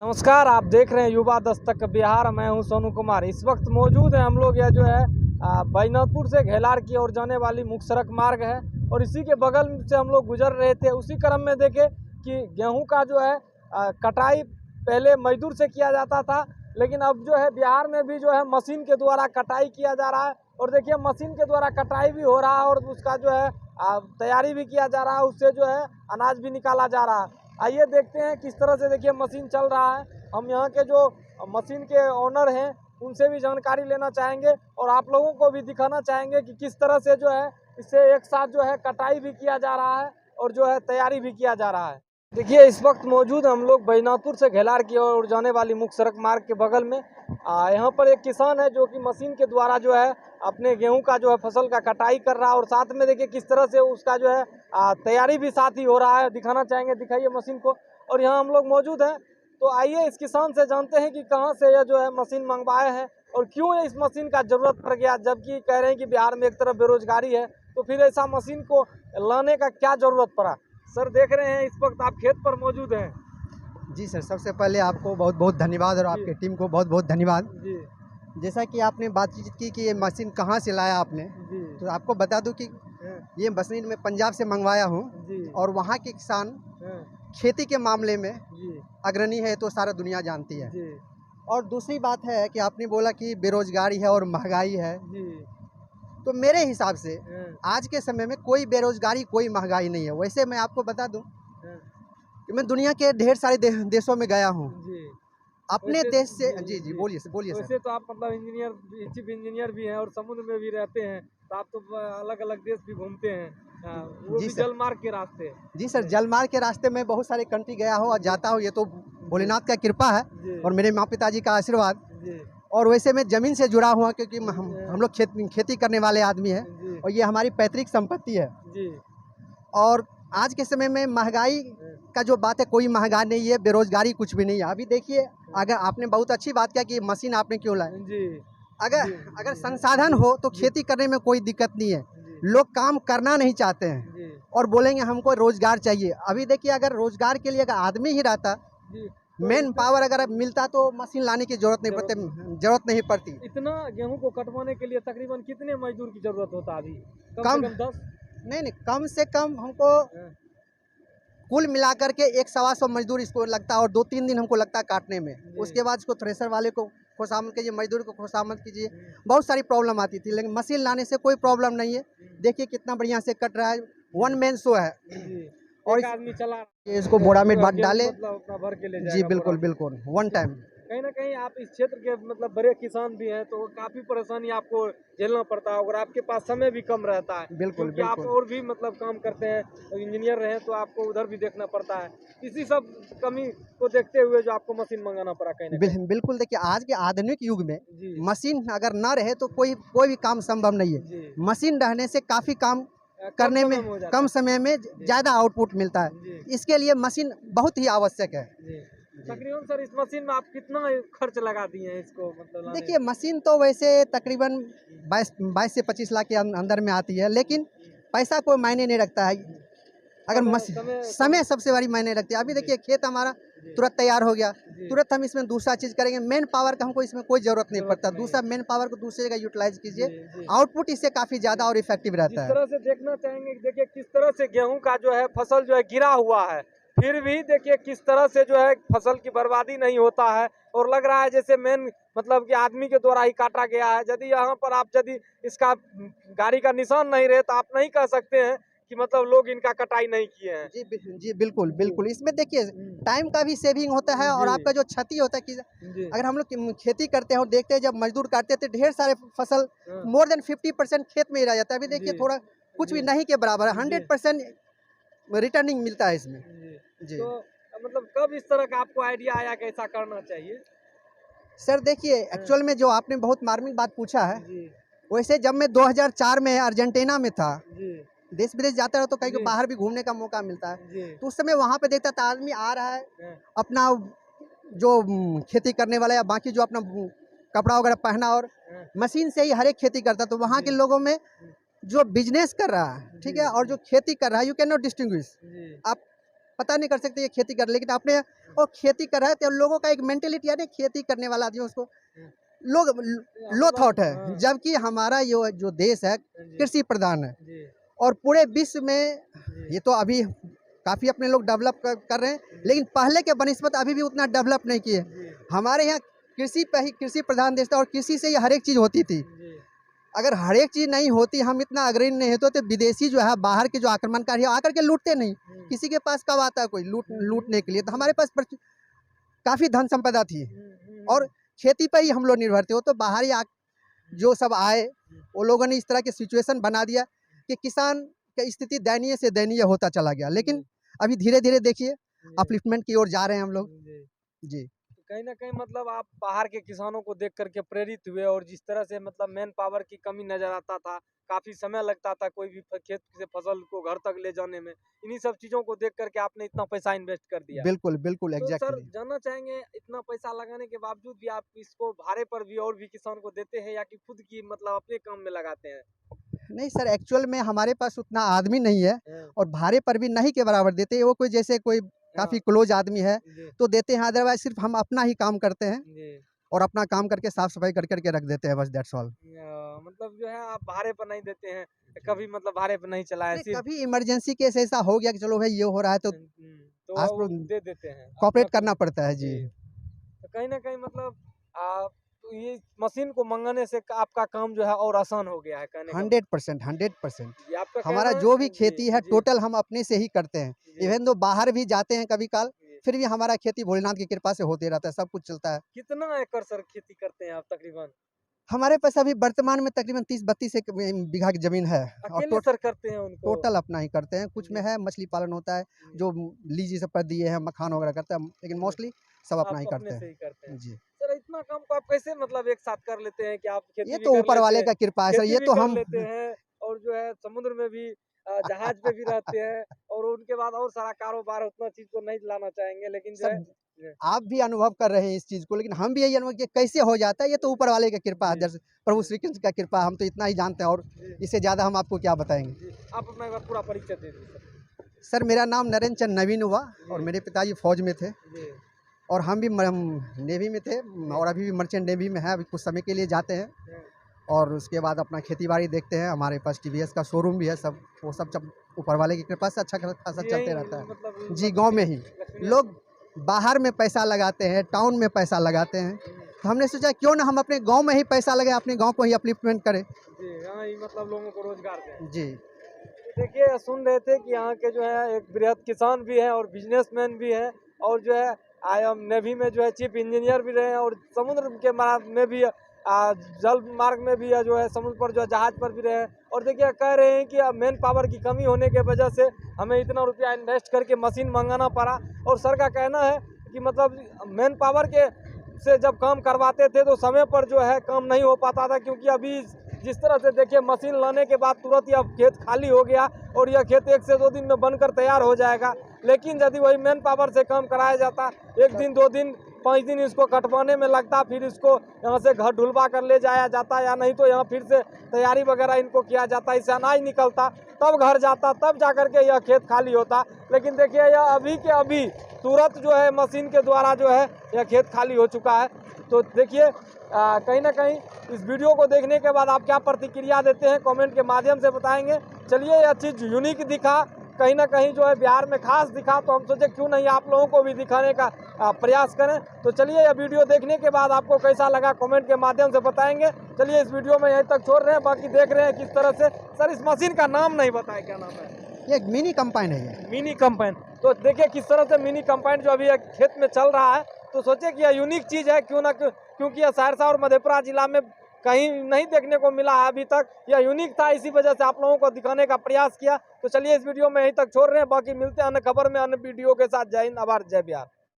नमस्कार, आप देख रहे हैं युवा दस्तक बिहार। मैं हूं सोनू कुमार। इस वक्त मौजूद हैं हम लोग यह जो है बैजनाथपुर से घेलार की ओर जाने वाली मुख्य सड़क मार्ग है और इसी के बगल से हम लोग गुजर रहे थे। उसी क्रम में देखे कि गेहूं का जो है कटाई पहले मजदूर से किया जाता था, लेकिन अब जो है बिहार में भी जो है मशीन के द्वारा कटाई किया जा रहा है। और देखिए मशीन के द्वारा कटाई भी हो रहा है और उसका जो है तैयारी भी किया जा रहा है, उससे जो है अनाज भी निकाला जा रहा है। आइए देखते हैं किस तरह से देखिए मशीन चल रहा है। हम यहाँ के जो मशीन के ओनर हैं उनसे भी जानकारी लेना चाहेंगे और आप लोगों को भी दिखाना चाहेंगे कि किस तरह से जो है इससे एक साथ जो है कटाई भी किया जा रहा है और जो है तैयारी भी किया जा रहा है। देखिए इस वक्त मौजूद हम लोग बैजनाथपुर से घेलार की ओर जाने वाली मुख्य सड़क मार्ग के बगल में। यहाँ पर एक किसान है जो कि मशीन के द्वारा जो है अपने गेहूं का जो है फसल का कटाई कर रहा है और साथ में देखिए किस तरह से उसका जो है तैयारी भी साथ ही हो रहा है। दिखाना चाहेंगे, दिखाइए मशीन को। और यहाँ हम लोग मौजूद हैं, तो आइए इस किसान से जानते हैं कि कहाँ से यह जो है मशीन मंगवाए हैं और क्यों इस मशीन का जरूरत पड़ गया। जबकि कह रहे हैं कि बिहार में एक तरफ बेरोजगारी है, तो फिर ऐसा मशीन को लाने का क्या जरूरत पड़ा। सर देख रहे हैं इस वक्त आप खेत पर मौजूद हैं। जी सर, सबसे पहले आपको बहुत बहुत धन्यवाद और आपके टीम को बहुत बहुत धन्यवाद। जी जैसा कि आपने बातचीत की कि ये मशीन कहाँ से लाया आपने, जी तो आपको बता दूं कि ये मशीन मैं पंजाब से मंगवाया हूँ जी और वहाँ के किसान हाँ, खेती के मामले में जी अग्रणी है, तो सारा दुनिया जानती है। जी और दूसरी बात है कि आपने बोला कि बेरोजगारी है और महंगाई है, जी तो मेरे हिसाब से हाँ, आज के समय में कोई बेरोजगारी कोई महंगाई नहीं है। वैसे मैं आपको बता दूं हाँ, कि मैं दुनिया के ढेर सारे देशों में गया हूँ जी। अपने वैसे देश से। जी जी जी, जी बोलिए सर। वैसे तो आप मतलब इंजीनियर, चीफ इंजीनियर भी हैं और समुद्र में भी रहते हैं, तो आप तो अलग अलग देश भी घूमते हैं। वो जी भी सर। जल मार्ग के रास्ते। जी सर, जलमार्ग के रास्ते में बहुत सारे कंट्री गया हूँ और जाता हूँ, ये तो भोलेनाथ का कृपा है जी और मेरे माँ पिताजी का आशीर्वाद। जी और वैसे मैं ज़मीन से जुड़ा हुआ क्योंकि हम लोग खेती करने वाले आदमी हैं जी और ये हमारी पैतृक संपत्ति है। जी और आज के समय में महंगाई का जो बात है, कोई महंगाई नहीं है, बेरोजगारी कुछ भी नहीं है। अभी देखिए, अगर आपने बहुत अच्छी बात किया कि मशीन आपने क्यों लाई। जी अगर जी अगर जी संसाधन हो तो जी खेती करने में कोई दिक्कत नहीं है। जी लोग काम करना नहीं चाहते हैं जी और बोलेंगे हमको रोजगार चाहिए। अभी देखिए, अगर रोजगार के लिए अगर आदमी ही रहता, जी तो मैन पावर अगर मिलता, तो मशीन लाने की जरूरत नहीं पड़ती। इतना गेहूं को कटवाने के लिए तकरीबन कितने मजदूर की जरूरत होता अभी? कम से कम कम 10? नहीं, कम से कम हमको कुल मिलाकर के 100-125 मजदूर इसको लगता है और 2-3 दिन हमको लगता है काटने में। उसके बाद इसको थ्रेसर वाले को खुशामद कीजिए, मजदूर को खुशामद कीजिए, बहुत सारी प्रॉब्लम आती थी, लेकिन मशीन लाने से कोई प्रॉब्लम नहीं है। देखिए कितना बढ़िया से कट रहा है, वन मैन शो है। जी, और एक आदमी चला ये इसको बोरा में जो है गेहूं डाले। मतलब अपना भर के ले जी जाएगा बोरा बिल्कुल में। बिल्कुल, वन टाइम। कहीं ना कहीं आप इस क्षेत्र के मतलब बड़े किसान भी हैं, तो काफी परेशानी आपको झेलना पड़ता है और आपके पास समय भी कम रहता है, बिल्कुल क्योंकि आप बिल्कुल। और भी मतलब काम करते हैं, तो इंजीनियर रहे तो आपको उधर भी देखना पड़ता है। इसी सब कमी को देखते हुए जो आपको मशीन मंगाना पड़ा कहीं ना कहीं। बिल्कुल, देखिए आज के आधुनिक युग में जी मशीन अगर ना रहे तो कोई भी काम संभव नहीं है। जी मशीन रहने से काफ़ी काम कम करने में समय हो जाता कम है। समय में ज़्यादा आउटपुट मिलता है। जी इसके लिए मशीन बहुत ही आवश्यक है। जी तकरीबन सर इस मशीन में आप कितना खर्च लगा दिए हैं इसको मतलब लाने देखिए, मशीन तो वैसे तकरीबन 22 से 25 लाख के अंदर में आती है, लेकिन पैसा कोई मायने नहीं रखता है। अगर मशीन समय सबसे बड़ी मायने रखती है। अभी देखिए, खेत हमारा तुरंत तैयार हो गया, तुरंत हम इसमें दूसरा चीज़ करेंगे। मेन पावर का हमको इसमें कोई ज़रूरत नहीं पड़ता। दूसरा मेन पावर को दूसरी जगह यूटिलाइज कीजिए, जी आउटपुट इससे काफ़ी ज़्यादा और इफेक्टिव जिस रहता है। तरह से देखना चाहेंगे कि देखिए किस तरह से गेहूं का जो है फसल जो है गिरा हुआ है, फिर भी देखिए किस तरह से जो है फसल की बर्बादी नहीं होता है और लग रहा है जैसे मेन मतलब कि आदमी के द्वारा ही काटा गया है। यदि यहाँ पर आप यदि इसका गाड़ी का निशान नहीं रहे तो आप नहीं कह सकते हैं कि मतलब लोग इनका कटाई नहीं किए हैं। जी बिल्कुल बिल्कुल। इसमें देखिए टाइम का भी सेविंग होता है और जी आपका जो क्षति होता है कि जी अगर हम लोग खेती करते हैं और देखते हैं जब मजदूर काटते हैं तो ढेर सारे फसल हाँ, मोर देन 50% खेत में ही रह जाता है। अभी देखिए जी थोड़ा कुछ जी भी नहीं के बराबर है, जी 100% रिटर्निंग मिलता है इसमें। जी जी तो मतलब कब इस तरह का आपको आइडिया आया कि ऐसा करना चाहिए? सर, देखिए हाँ, एक्चुअल में जो आपने बहुत मार्मिक बात पूछा है, जी वैसे जब मैं 2004 में अर्जेंटीना में था, जी देश विदेश जाता रहा तो कहीं को जी बाहर भी घूमने का मौका मिलता है, जी तो उस समय वहाँ पे देखता था आदमी आ रहा है हाँ, अपना जो खेती करने वाला या बाकी जो अपना कपड़ा वगैरह पहना और हाँ, मशीन से ही हर एक खेती करता। तो वहाँ के जी लोगों में जो बिजनेस कर रहा है, ठीक जी है, और जो खेती कर रहा है, यू कैन नॉट डिस्टिंग्विश। जी आप पता नहीं कर सकते ये खेती कर, लेकिन आपने और खेती कर रहा है, तो लोगों का एक मेंटेलिटी है ना, खेती करने वाला आदमी उसको लोग लो थॉट है, जबकि हमारा जो देश है कृषि प्रधान है, और पूरे विश्व में ये तो अभी काफ़ी अपने लोग डेवलप कर रहे हैं, लेकिन पहले के बनिस्बत अभी भी उतना डेवलप नहीं किए। हमारे यहाँ कृषि पे ही कृषि प्रधान देश था, और कृषि से ही हर एक चीज़ होती थी। अगर हर एक चीज़ नहीं होती, हम इतना अग्रणी नहीं होते, तो विदेशी जो है बाहर के जो आक्रमणकारी है आकर के लूटते नहीं। किसी के पास कब आता है कोई लूटने के लिए? तो हमारे पास काफ़ी धन संपदा थी, और खेती पर ही हम लोग निर्भर थे। वो तो बाहर ही जो सब आए, वो लोगों ने इस तरह के सिचुएशन बना दिया कि किसान की स्थिति दयनीय से दयनीय होता चला गया। लेकिन अभी धीरे धीरे देखिए अपलिफ्टमेंट की ओर जा रहे हैं हम लोग जी। कहीं ना कहीं मतलब आप बाहर के किसानों को देख करके प्रेरित हुए, और जिस तरह से मतलब मैन पावर की कमी नजर आता था, काफी समय लगता था कोई भी खेत से फसल को घर तक ले जाने में, इन्हीं सब चीजों को देख करके आपने इतना पैसा इन्वेस्ट कर दिया। बिल्कुल बिल्कुल तो सर एग्जैक्टली। जानना चाहेंगे, इतना पैसा लगाने के बावजूद भी आप इसको भाड़े पर भी और भी किसान को देते हैं, या कि खुद की मतलब अपने काम में लगाते हैं? नहीं सर, एक्चुअल में हमारे पास उतना आदमी नहीं है, हाँ, और भाड़े पर भी नहीं के बराबर देते। वो कोई जैसे कोई काफ़ी क्लोज आदमी है जी, तो देते हैं, अदरवाइज सिर्फ हम अपना ही काम करते हैं, जी। और अपना काम करके साफ सफाई कर करके रख देते हैं, बस दैट्स ऑल। मतलब जो है आप भाड़े पर नहीं देते हैं, कभी मतलब भाड़े पर नहीं चलाए सिर्फ? कभी इमरजेंसी केस ऐसा हो गया कि चलो भाई ये हो रहा है तो तो आज वो दे देते हैं, कॉपरेट अपना करना पड़ता है जी। तो कहीं ना कहीं मतलब तो ये मशीन को मंगाने से आपका काम जो है और आसान हो गया है, कहने का 100%, 100%। ये आपका हमारा कहना है? जो भी जी, खेती है जी, टोटल हम अपने से ही करते हैं। जी, इवन दो बाहर भी जाते हैं कभी काल, जी। फिर भी हमारा खेती भोलेनाथ की कृपा से होते रहता है, सब कुछ चलता है। कितना एकड़ सर खेती करते हैं आप तकरीबन? हमारे पास अभी वर्तमान में तकरीबन 30-32 बीघा की जमीन है, और अकेले सर करते हैं उनको? टोटल अपना ही करते हैं। कुछ में जी, है मछली पालन होता है, जी। जो लीज सब पर दिए हैं, मखान वगैरह करता है, लेकिन मोस्टली सब अपना आप ही अपने करते से ही करते हैं? हैं जी। सर इतना काम को आप कैसे मतलब एक साथ कर लेते हैं कि आप ये खेती भी तो कर ऊपर लेते वाले हैं, का कृपा है सर, खेती ये भी तो कर हम लेते हैं, और जो है समुद्र में भी जहाज पे भी रहते हैं, और उनके बाद और सारा कारोबार, उतना चीज को नहीं लाना चाहेंगे, लेकिन जो है सब आप भी अनुभव कर रहे हैं इस चीज़ को, लेकिन हम भी यही अनुभव किए कैसे हो जाता है, ये तो ऊपर वाले का कृपा है, जी, प्रभु श्री कृष्ण का कृपा, हम तो इतना ही जानते हैं, और जी, इससे ज़्यादा हम आपको क्या बताएंगे। जी। आप अपना एक बार पूरा परिचय दे दीजिए सर। सर मेरा नाम नरेंद्र चंद नवीन हुआ, और जी, मेरे पिताजी फौज में थे, जी, और हम भी नेवी में थे, और अभी भी मर्चेंट नेवी में है, अभी कुछ समय के लिए जाते हैं, जी। और उसके बाद अपना खेती बाड़ी देखते हैं। हमारे पास टीवीएस का शोरूम भी है, सब वो सब ऊपर वाले की कृपा से अच्छा खासा जी, चलते यही रहता है मतलब जी। गांव में ही लक्ष्मी लोग बाहर में पैसा लगाते हैं, टाउन में पैसा लगाते हैं, तो हमने सोचा क्यों ना हम अपने गांव में ही पैसा लगाएं, अपने गांव को ही अपलिफ्टमेंट करें जी, हाँ, ये मतलब लोगों को रोजगार दें। जी। देखिए सुन रहे थे कि यहाँ के जो है एक वृहद किसान भी हैं और बिजनेसमैन भी हैं, और जो है आईएम नेवी में जो है चीफ इंजीनियर भी रहे हैं, और समुद्र के मार्ग में भी जल मार्ग में भी जो है समुद्र पर जो है जहाज पर भी रहे हैं। और देखिए कह रहे हैं कि मैन पावर की कमी होने के वजह से हमें इतना रुपया इन्वेस्ट करके मशीन मंगाना पड़ा, और सर का कहना है कि मतलब मैन पावर के से जब काम करवाते थे तो समय पर जो है काम नहीं हो पाता था, क्योंकि अभी जिस तरह से देखिए मशीन लाने के बाद तुरंत ही अब खेत खाली हो गया, और यह खेत 1 से 2 दिन में बनकर तैयार हो जाएगा। लेकिन यदि वही मैन पावर से काम कराया जाता, 1 दिन 2 दिन 5 दिन इसको कटवाने में लगता, फिर इसको यहाँ से घर ढुलवा कर ले जाया जाता, या नहीं तो यहाँ फिर से तैयारी वगैरह इनको किया जाता, इससे अनाज निकलता, तब घर जाता, तब जा करके यह खेत खाली होता। लेकिन देखिए यह अभी के अभी तुरंत जो है मशीन के द्वारा जो है यह खेत खाली हो चुका है। तो देखिए कहीं ना कहीं इस वीडियो को देखने के बाद आप क्या प्रतिक्रिया देते हैं, कमेंट के माध्यम से बताएंगे। चलिए यह चीज़ यूनिक दिखा, कहीं ना कहीं जो है बिहार में खास दिखा, तो हम सोचे क्यों नहीं आप लोगों को भी दिखाने का प्रयास करें। तो चलिए यह वीडियो देखने के बाद आपको कैसा लगा कमेंट के माध्यम से बताएंगे। चलिए इस वीडियो में यहीं तक छोड़ रहे हैं, बाकी देख रहे हैं किस तरह से। सर इस मशीन का नाम नहीं बताया, क्या नाम है? ये एक मिनी कंपाइन है ये। मिनी कंपाइन। तो देखिए किस तरह से मिनी कंपाइन जो अभी खेत में चल रहा है, तो सोचे कि यह यूनिक चीज़ है, क्यों ना क्योंकि यह सहरसा और मधेपुरा जिला में कहीं नहीं देखने को मिला है अभी तक, यह यूनिक था, इसी वजह से आप लोगों को दिखाने का प्रयास किया। तो चलिए इस वीडियो में यहीं तक छोड़ रहे हैं, बाकी मिलते हैं अन्य खबर में अन्य वीडियो के साथ। जय हिंद, आभार, जय बिहार।